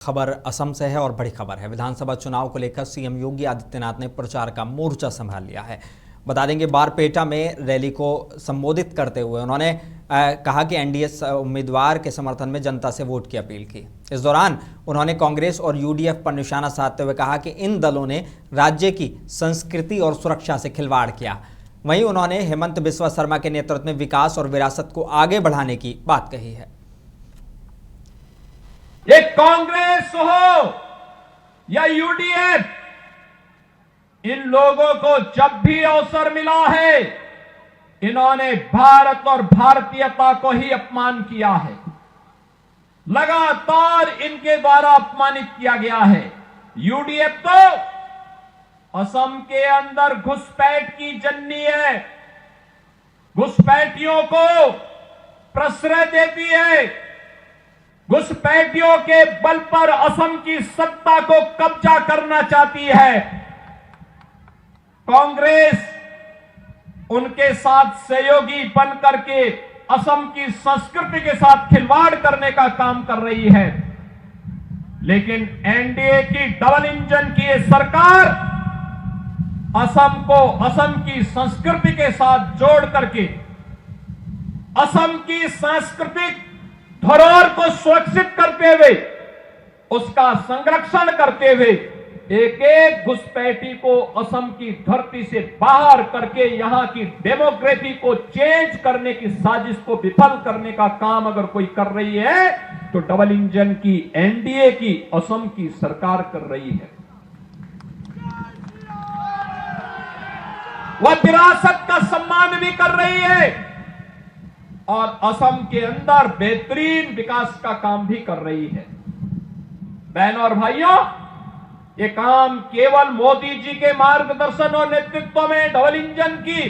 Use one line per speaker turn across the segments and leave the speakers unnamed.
खबर असम से है और बड़ी खबर है। विधानसभा चुनाव को लेकर सीएम योगी आदित्यनाथ ने प्रचार का मोर्चा संभाल लिया है। बता देंगे बारपेटा में रैली को संबोधित करते हुए उन्होंने कहा कि एनडीए उम्मीदवार के समर्थन में जनता से वोट की अपील की। इस दौरान उन्होंने कांग्रेस और यूडीएफ पर निशाना साधते हुए कहा कि इन दलों ने राज्य की संस्कृति और सुरक्षा से खिलवाड़ किया। वहीं उन्होंने हेमंत बिस्वा शर्मा के नेतृत्व में विकास और विरासत को आगे बढ़ाने की बात कही है।
ये कांग्रेस हो या यूडीएफ, इन लोगों को जब भी अवसर मिला है इन्होंने भारत और भारतीयता को ही अपमान किया है। लगातार इनके द्वारा अपमानित किया गया है। यूडीएफ तो असम के अंदर घुसपैठ की जननी है, घुसपैठियों को प्रश्रय देती है, घुसपैठियों के बल पर असम की सत्ता को कब्जा करना चाहती है। कांग्रेस उनके साथ सहयोगी बन करके असम की संस्कृति के साथ खिलवाड़ करने का काम कर रही है। लेकिन एनडीए की डबल इंजन की यह सरकार असम को असम की संस्कृति के साथ जोड़ करके असम की सांस्कृतिक धरोहर को सुरक्षित करते हुए, उसका संरक्षण करते हुए एक एक घुसपैठी को असम की धरती से बाहर करके यहां की डेमोक्रेसी को चेंज करने की साजिश को विफल करने का काम अगर कोई कर रही है तो डबल इंजन की एनडीए की असम की सरकार कर रही है। वह विरासत का सम्मान भी कर रही है और असम के अंदर बेहतरीन विकास का काम भी कर रही है। बहनों और भाइयों, ये काम केवल मोदी जी के मार्गदर्शन और नेतृत्व में डबल इंजन की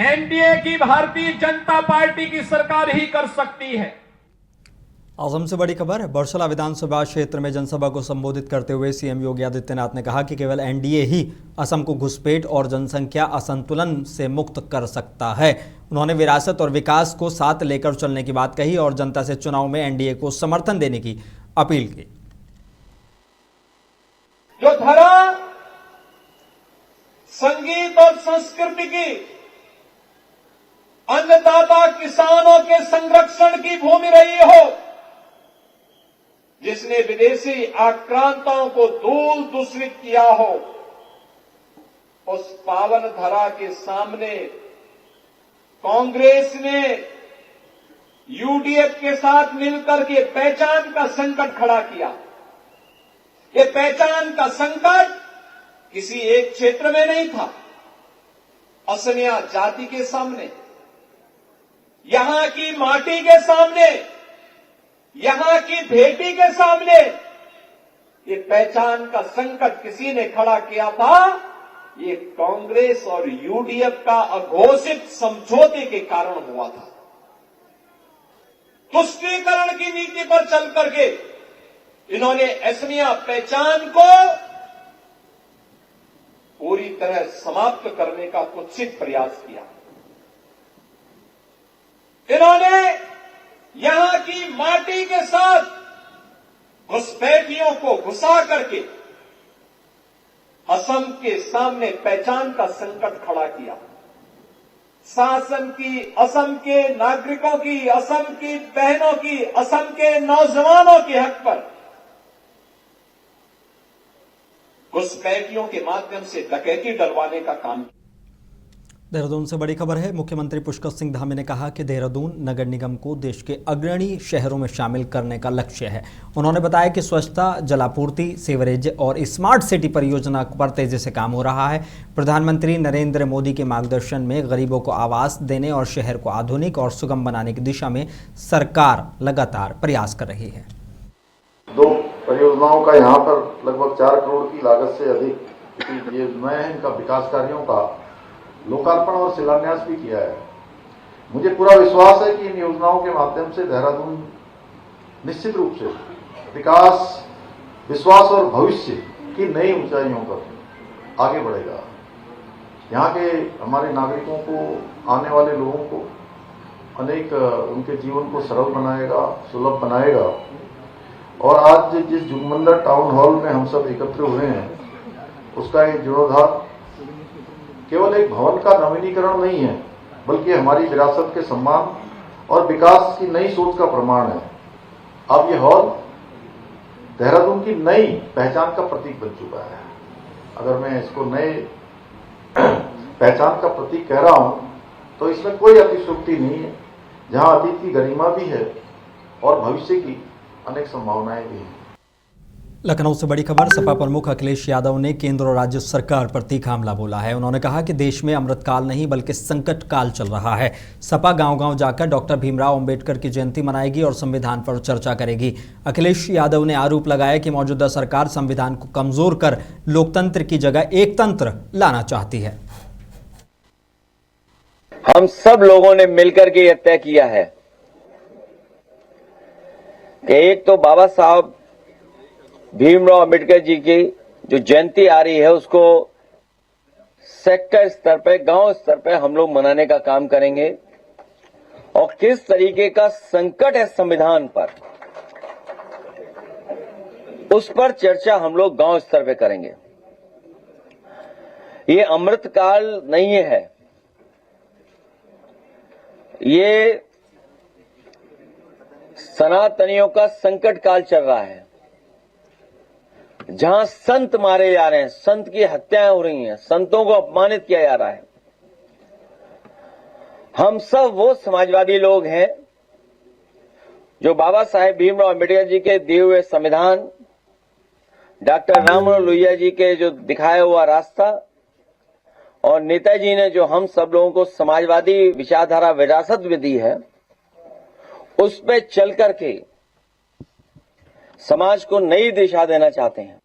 एनडीए की भारतीय जनता पार्टी की सरकार ही कर सकती है।
असम से बड़ी खबर है। बरसला विधानसभा क्षेत्र में जनसभा को संबोधित करते हुए सीएम योगी आदित्यनाथ ने कहा कि केवल एनडीए ही असम को घुसपैठ और जनसंख्या असंतुलन से मुक्त कर सकता है। उन्होंने विरासत और विकास को साथ लेकर चलने की बात कही और जनता से चुनाव में एनडीए को समर्थन देने की अपील की।
जो धरा संगीत और संस्कृति की, अन्नदाता किसानों के संरक्षण की भूमि रही हो, जिसने विदेशी आक्रांताओं को धूल दूषित किया हो, उस पावन धरा के सामने कांग्रेस ने यूडीएफ के साथ मिलकर के पहचान का संकट खड़ा किया। ये पहचान का संकट किसी एक क्षेत्र में नहीं था, असमिया जाति के सामने, यहां की माटी के सामने, यहां की बेटी के सामने ये पहचान का संकट किसी ने खड़ा किया था। ये कांग्रेस और यूडीएफ का अघोषित समझौते के कारण हुआ था। तुष्टीकरण की नीति पर चल करके इन्होंने असमिया पहचान को पूरी तरह समाप्त करने का कुत्सित प्रयास किया। इन्होंने यहां की माटी के साथ घुसपैठियों को घुसा करके असम के सामने पहचान का संकट खड़ा किया। शासन की, असम के नागरिकों की, असम की बहनों की, असम के नौजवानों के हक पर घुसपैठियों के माध्यम से डकैती डलवाने का काम।
देहरादून से बड़ी खबर है। मुख्यमंत्री पुष्कर सिंह धामी ने कहा कि देहरादून नगर निगम को देश के अग्रणी शहरों में शामिल करने का लक्ष्य है। उन्होंने बताया कि स्वच्छता, जलापूर्ति, सीवरेज और स्मार्ट सिटी परियोजना पर तेजी से काम हो रहा है। प्रधानमंत्री नरेंद्र मोदी के मार्गदर्शन में गरीबों को आवास देने और शहर को आधुनिक और सुगम बनाने की दिशा में सरकार लगातार प्रयास कर रही है।
2 परियोजनाओं का यहाँ पर लगभग 4 करोड़ की लागत से अधिक की योजनाएं हैं। इनका विकास कार्यों का लोकार्पण और शिलान्यास भी किया है। मुझे पूरा विश्वास है कि इन योजनाओं के माध्यम से देहरादून निश्चित रूप से विकास, विश्वास और भविष्य की नई ऊंचाइयों पर आगे बढ़ेगा। यहाँ के हमारे नागरिकों को, आने वाले लोगों को अनेक उनके जीवन को सरल बनाएगा, सुलभ बनाएगा और आज जिस जुगमंदर टाउन हॉल में हम सब एकत्र हुए हैं उसका ये जीर्णोद्धार केवल एक भवन का नवीनीकरण नहीं है, बल्कि हमारी विरासत के सम्मान और विकास की नई सोच का प्रमाण है। अब ये हॉल देहरादून की नई पहचान का प्रतीक बन चुका है। अगर मैं इसको नए पहचान का प्रतीक कह रहा हूं तो इसमें कोई अतिशयोक्ति नहीं है। जहां अतीत की गरिमा भी है और भविष्य की अनेक संभावनाएं भी हैं।
लखनऊ से बड़ी खबर, सपा प्रमुख अखिलेश यादव ने केंद्र और राज्य सरकार पर तीखा हमला बोला है। उन्होंने कहा कि देश में अमृतकाल नहीं बल्कि संकट काल चल रहा है। सपा गांव-गांव जाकर डॉक्टर भीमराव अंबेडकर की जयंती मनाएगी और संविधान पर चर्चा करेगी। अखिलेश यादव ने आरोप लगाया कि मौजूदा सरकार संविधान को कमजोर कर लोकतंत्र की जगह एक तंत्र लाना चाहती है।
हम सब लोगों ने मिलकर के यह तय किया है कि एक तो बाबा साहब भीमराव अंबेडकर जी की जो जयंती आ रही है उसको सेक्टर स्तर पे, गांव स्तर पे हम लोग मनाने का काम करेंगे और किस तरीके का संकट है संविधान पर उस पर चर्चा हम लोग गांव स्तर पे करेंगे। ये अमृतकाल नहीं है, ये सनातनियों का संकट काल चल रहा है। जहां संत मारे जा रहे हैं, संत की हत्याएं हो रही हैं, संतों को अपमानित किया जा रहा है। हम सब वो समाजवादी लोग हैं जो बाबा साहेब भीमराव अंबेडकर जी के दिए हुए संविधान, डॉक्टर राममनोहर लोहिया जी के जो दिखाया हुआ रास्ता और नेताजी ने जो हम सब लोगों को समाजवादी विचारधारा विरासत भी दी है, उस पे चल करके समाज को नई दिशा देना चाहते हैं।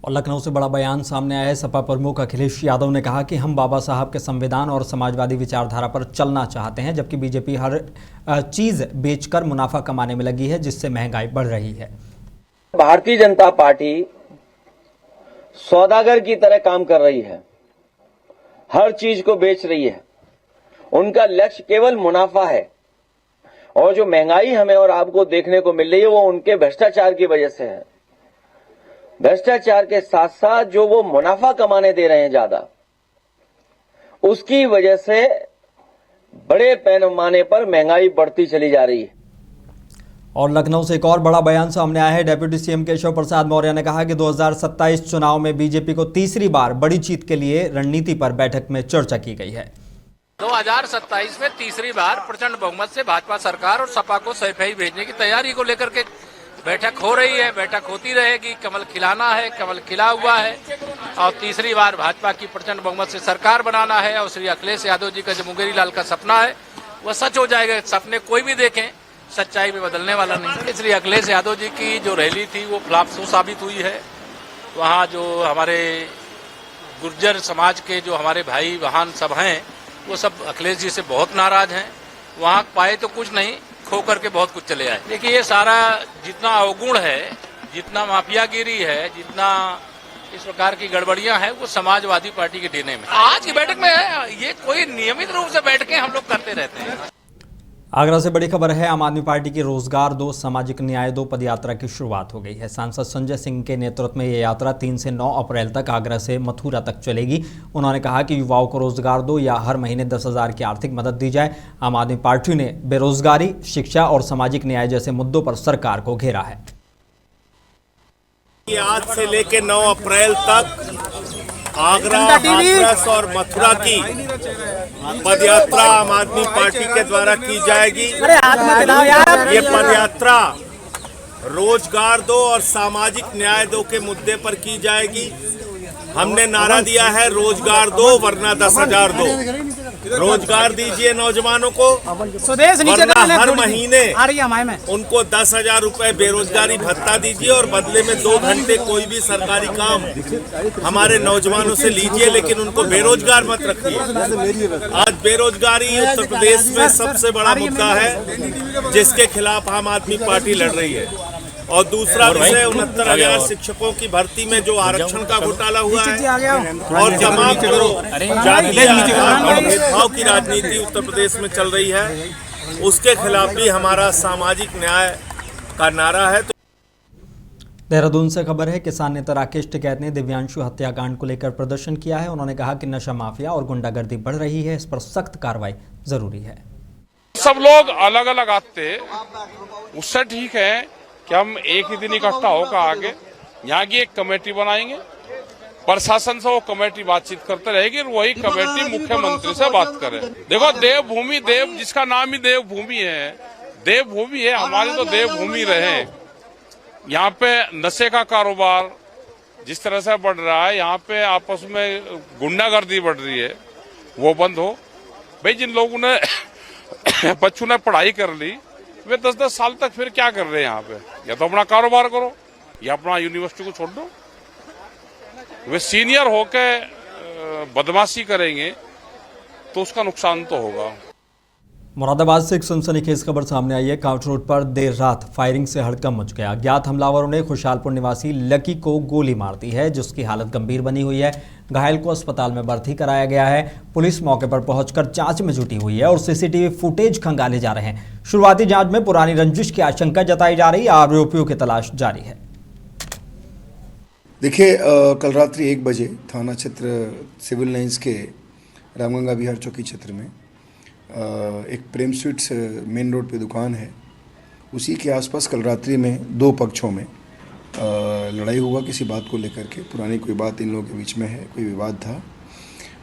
और लखनऊ से बड़ा बयान सामने आया है। सपा प्रमुख अखिलेश यादव ने कहा कि हम बाबा साहब के संविधान और समाजवादी विचारधारा पर चलना चाहते हैं, जबकि बीजेपी हर चीज बेचकर मुनाफा कमाने में लगी है, जिससे महंगाई बढ़ रही है।
भारतीय जनता पार्टी सौदागर की तरह काम कर रही है, हर चीज को बेच रही है। उनका लक्ष्य केवल मुनाफा है और जो महंगाई हमें और आपको देखने को मिल रही है वो उनके भ्रष्टाचार की वजह से है। भ्रष्टाचार के साथ साथ जो वो मुनाफा कमाने दे रहे हैं ज्यादा, उसकी वजह से बड़े पैमाने पर महंगाई बढ़ती चली जा रही है।
और लखनऊ से एक और बड़ा बयान सामने आया है। डिप्टी सीएम केशव प्रसाद मौर्य ने कहा कि 2027 चुनाव में बीजेपी को तीसरी बार बड़ी जीत के लिए रणनीति पर बैठक में चर्चा की गई है।
2027 में तीसरी बार प्रचंड बहुमत से भाजपा सरकार और सपा को सफाई भेजने की तैयारी को लेकर के बैठक हो रही है, बैठक होती रहेगी। कमल खिलाना है, कमल खिला हुआ है और तीसरी बार भाजपा की प्रचंड बहुमत से सरकार बनाना है। और श्री अखिलेश यादव जी का जो मुंगेरी लाल का सपना है वह सच हो जाएगा। सपने कोई भी देखें, सच्चाई में बदलने वाला नहीं। श्री अखिलेश यादव जी की जो रैली थी वो फ्लॉप साबित हुई है। वहाँ जो हमारे गुर्जर समाज के जो हमारे भाई बहन सब हैं वो सब अखिलेश जी से बहुत नाराज हैं। वहाँ पाए तो कुछ नहीं, खो करके बहुत कुछ चले आए। देखिए ये सारा जितना अवगुण है, जितना माफियागिरी है, जितना इस प्रकार की गड़बड़ियां हैं, वो समाजवादी पार्टी के डीएनए में। आज की बैठक में ये कोई नियमित रूप से बैठकें हम लोग करते रहते हैं।
आगरा से बड़ी खबर है। आम आदमी पार्टी की रोजगार दो, सामाजिक न्याय दो पदयात्रा की शुरुआत हो गई है। सांसद संजय सिंह के नेतृत्व में ये यात्रा 3 से 9 अप्रैल तक आगरा से मथुरा तक चलेगी। उन्होंने कहा कि युवाओं को रोजगार दो या हर महीने 10,000 की आर्थिक मदद दी जाए। आम आदमी पार्टी ने बेरोजगारी, शिक्षा और सामाजिक न्याय जैसे मुद्दों पर सरकार को घेरा है।
आज से लेकर 9 अप्रैल तक आगरा, हाथरस और मथुरा की पदयात्रा आम आदमी पार्टी के द्वारा की जाएगी। ये पदयात्रा रोजगार दो और सामाजिक न्याय दो के मुद्दे पर की जाएगी। हमने नारा दिया है रोजगार दो वरना 10,000 दो। रोजगार दीजिए नौजवानों को, वरना हर महीने उनको 10,000 रुपए बेरोजगारी भत्ता दीजिए और बदले में 2 घंटे कोई भी सरकारी काम हमारे नौजवानों से लीजिए, लेकिन उनको बेरोजगार मत रखिए। आज बेरोजगारी उत्तर प्रदेश में सबसे बड़ा मुद्दा है जिसके खिलाफ आम आदमी पार्टी लड़ रही है। और दूसरा विषय 69,000 शिक्षकों की भर्ती में जो आरक्षण का घोटाला हुआ है और तमाम जातीय भेदभाव की राजनीति उत्तर प्रदेश में चल रही है, उसके खिलाफ भी हमारा सामाजिक न्याय का नारा है।
देहरादून से खबर है, किसान नेता राकेश टिकैत ने दिव्यांशु हत्याकांड को लेकर प्रदर्शन किया है। उन्होंने कहा कि नशा माफिया और गुंडागर्दी बढ़ रही है, इस पर सख्त कार्रवाई जरूरी है।
सब लोग अलग अलग आते उससे ठीक है कि हम एक ही दिन इकट्ठा होकर आगे यहाँ की एक कमेटी बनाएंगे, प्रशासन से वो कमेटी बातचीत करते रहेगी और वही कमेटी मुख्यमंत्री से बात करे। देखो देवभूमि, देव जिसका नाम ही देवभूमि है, हमारी तो देवभूमि रहे। यहाँ पे नशे का कारोबार जिस तरह से बढ़ रहा है, यहाँ पे आपस में गुंडागर्दी बढ़ रही है, वो बंद हो। भाई जिन लोगों ने बच्चों ने पढ़ाई कर ली, वे 10-10 साल तक फिर क्या कर रहे हैं यहाँ पे? या तो अपना कारोबार करो या अपना यूनिवर्सिटी को छोड़ दो। वे सीनियर होके बदमाशी करेंगे तो उसका नुकसान तो होगा।
मुरादाबाद से एक सनसनीखेज खबर सामने आई है। काउंट रोड पर देर रात फायरिंग से हड़कंप मच गया। अज्ञात हमलावरों ने खुशहालपुर निवासी लकी को गोली मार दी है, जिसकी हालत गंभीर बनी हुई है। घायल को अस्पताल में भर्ती कराया गया है। पुलिस मौके पर पहुंचकर जांच में जुटी हुई है और सीसीटीवी फुटेज खंगाले जा रहे हैं। शुरुआती जांच में पुरानी रंजिश की आशंका जताई जा रही है। आरोपियों की तलाश जारी है।
देखिए, कल रात्रि 1 बजे थाना क्षेत्र सिविल लाइंस के रामगंगा विहार चौकी क्षेत्र में एक प्रेम स्वीट्स मेन रोड पे दुकान है, उसी के आसपास कल रात्रि में 2 पक्षों में लड़ाई हुआ किसी बात को लेकर के। पुरानी कोई बात इन लोगों के बीच में है, कोई विवाद था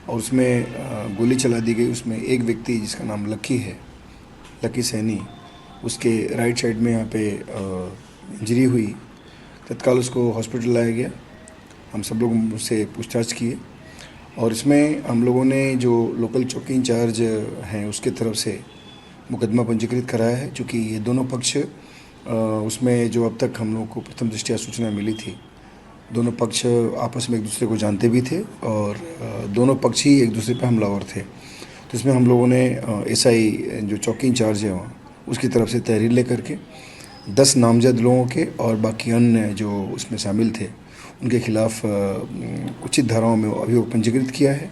और उसमें गोली चला दी गई। उसमें एक व्यक्ति जिसका नाम लकी है, लकी सैनी, उसके राइट साइड में यहाँ पे इंजरी हुई। तत्काल उसको हॉस्पिटल लाया गया। हम सब लोग उससे पूछताछ किए और इसमें हम लोगों ने जो लोकल चौकी इंचार्ज हैं उसके तरफ से मुकदमा पंजीकृत कराया है। चूँकि ये दोनों पक्ष उसमें जो अब तक हम लोगों को प्रथम दृष्टया सूचना मिली थी, दोनों पक्ष आपस में एक दूसरे को जानते भी थे और दोनों पक्ष ही एक दूसरे पर हमलावर थे। तो इसमें हम लोगों ने एसआई जो चौकी इंचार्ज है वहाँ, उसकी तरफ से तहरीर लेकर के 10 नामजद लोगों के और बाकी अन्य जो उसमें शामिल थे उनके खिलाफ उचित धाराओं में अभियोग पंजीकृत किया है।